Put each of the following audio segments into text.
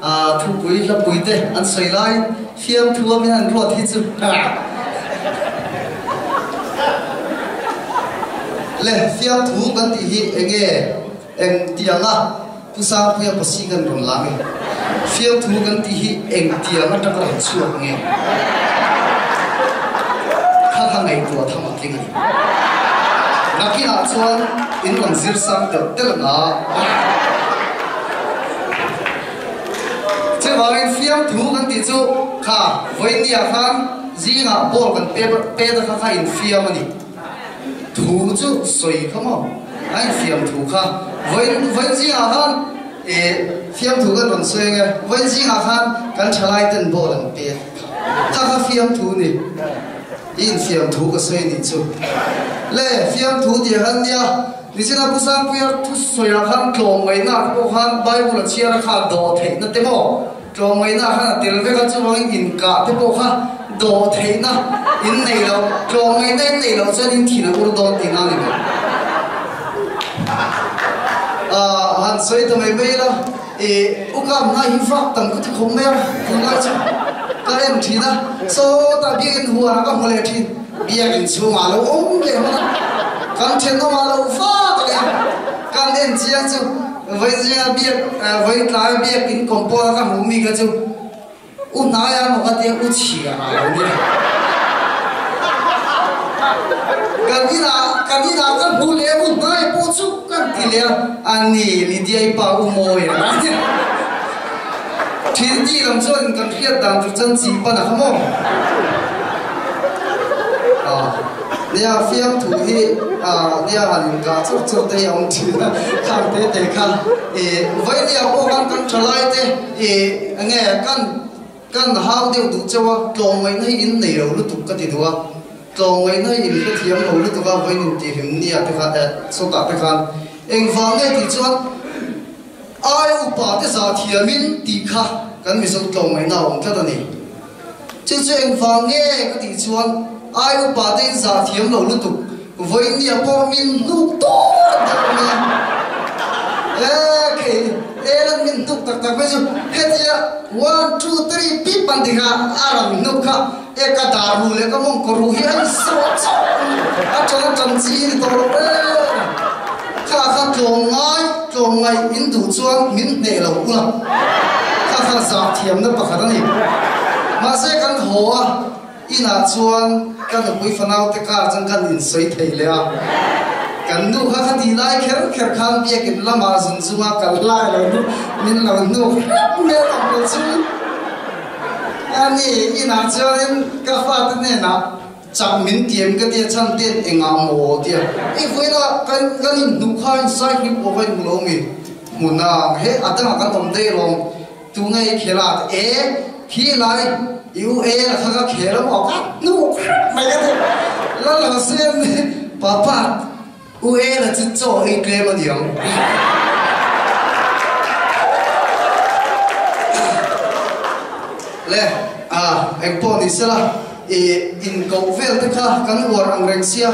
thu bụi là bụi tê ăn sấy lại phiêm thua mình ăn ruột hết chứ lệ phiêm thu gần thì hi anh em tiếng à tu sang phiêm bác sĩ gần rồng lắm phiêm thu gần thì hi em tiếng à trăng lại chuột nghe khá khá ngày tua tham ăn kinh nãy kia chuan in lòng zir sang được tết là chế bảo anh phiêm thú gần tí chú khá với nia khan gì ngã bol gần pe đó khá in phiêm anh thú chú soi không không anh phiêm thú khá với gì ngã khan phiêm thú gần còn soi nghe với gì ngã khan gần trả lại tên bol gần pe khá khá phiêm thú nè in phiêm thú cái soi nè chú lệ phiêm thú thì hơn nia đi xem là busan bây giờ thu soi ra khan trồng mấy na có khan Bible là chia ra khan đồ thế nó thế mò trồng mấy na khan tiền về khan chú nói in cả thế bộ khan đồ thế na in này đâu trồng mấy này đâu cho nên thì nó cũng đồ thế nào này hắn soi tụi mấy bây đó ukam na hi phát tầm cái không mấy không nói chứ các em thì na số ta biết cái hùa nó có một lệ thì biết cái số mà nó ốm lệ mà kan chen no malo fa ta kan den chia chu với chia biết với cái biết in compo ka mu mi ka chu u na ya no ka te u chi ga na ni kan bu le bu dai po chu kan ti le ani li dia pa u mo ya thiên di làm chọn kan khiat dang chu chân chi pa na khamo nia phiêm thủ hi nia hành cả chút tây ông chỉ khang tê khang với nia cô kan trở lại tê nghe kan hao điều đủ cho trồng mấy nơi in này rồi lúc tục cái gì đó trồng mấy nơi in cái thiếm rồi lúc tục với những tiền hiểm nia thế khang số cả thế khang anh vang nghe thì chọn ai upa thế sao thiamin tì kha kan mi số trồng mấy nào ông cái đó này chứ anh vang nghe cái thì chọn ai cũng bảo đây giả thiếm lâu lúc tục với nhà po min nụ to đặc biệt là min tục đặc bây giờ hết giờ 1, 2, 3 pip bandi ha aram nụ ha cả daru le cả mong koru hi ai sao cho nó chân chi to khá trồng ngay in đủ chuan min để lâuula khá giả thiếm nó bạc đó này mà sẽ cần hồ ina chuan kan pui fanau te kar chang kan in soi thei le a kan nu kha khati lai kher kham bia kin lama zun zunga kal lai lo nu min lo nu me lo chu ani ina chuan ka fa te ne na chang min tiam ka te chan te enga mo tia voina kan in nu kha sai hi po kan lo mi muna he atanga kan tom de lo tu ngai khela khi lai yêu là khá khá lắm họ cắt nụ mày cái gì là xem papa u là chỉ cho ít cái mà điểm lẽ em po đi xem là in cầu về tất cả các người ăn rèn xia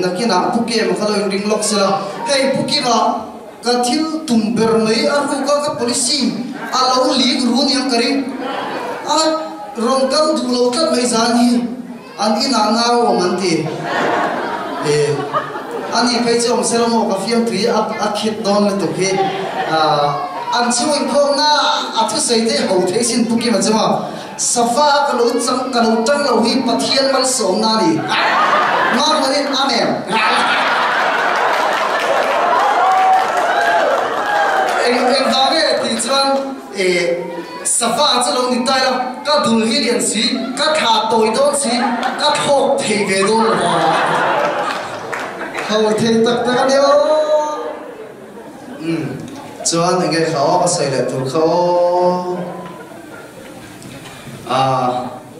nãy kia nào buki mà kalau yang ring lock xem là hey buki mà cái thiếu tụm bер mấy ăn cái policy alau li guru yang kering rong kam du lo kat mai zan hi an ina ngao wa man ti ani kai chom selamo ka fiam tri a khit don le to ke an chuin khom na a thu sei te ho the sin puki ma chama safa ka lo tang lo hi pathian mal som na ni ma manin amen em da ge ti chuan safa cho lâu đi tay đâu, các đùi hi liền xí, các thà tội đó xí, các hộp thì về đâu rồi, hầu thì tất cả đều, cho anh nghe khó có xây lại thuộc khó,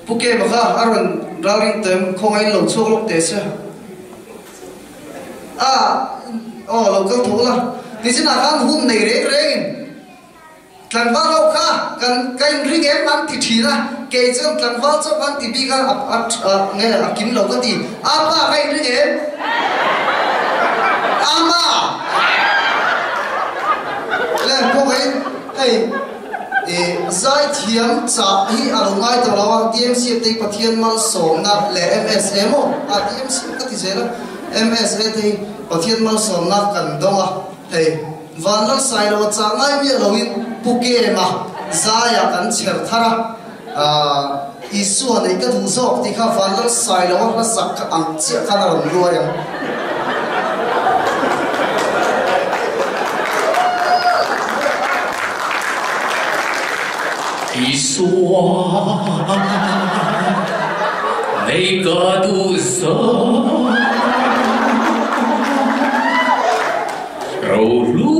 bukê mà khác, anh ra lên tìm không ai lâu chuộc lúc thế chứ, lâu câu thú là, thì xin là ăn hôm này đấy tlang va lo kha kan ring em an ti thina ke chom tlang va cho an ti bi ga nge kim lo ka ti apa kai ring em ama le ko ai zai thiam cha hi alungai to lawa TMC te pathian mal somna le MSM o TMC ka ti zela MSA te pathian mal somna kan donga hei vanal sailo cha ngai mi loin puke ma zaya kan cher thara isu nei ka thu sok ti kha vanal sailo la sak ang chia kana ram ruwa yang isu nei ka thu sok Rolu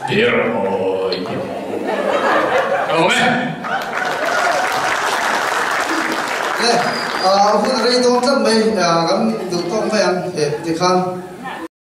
Deroy Ome Le hun rei dong tlat mai gam du tong mai an ti khan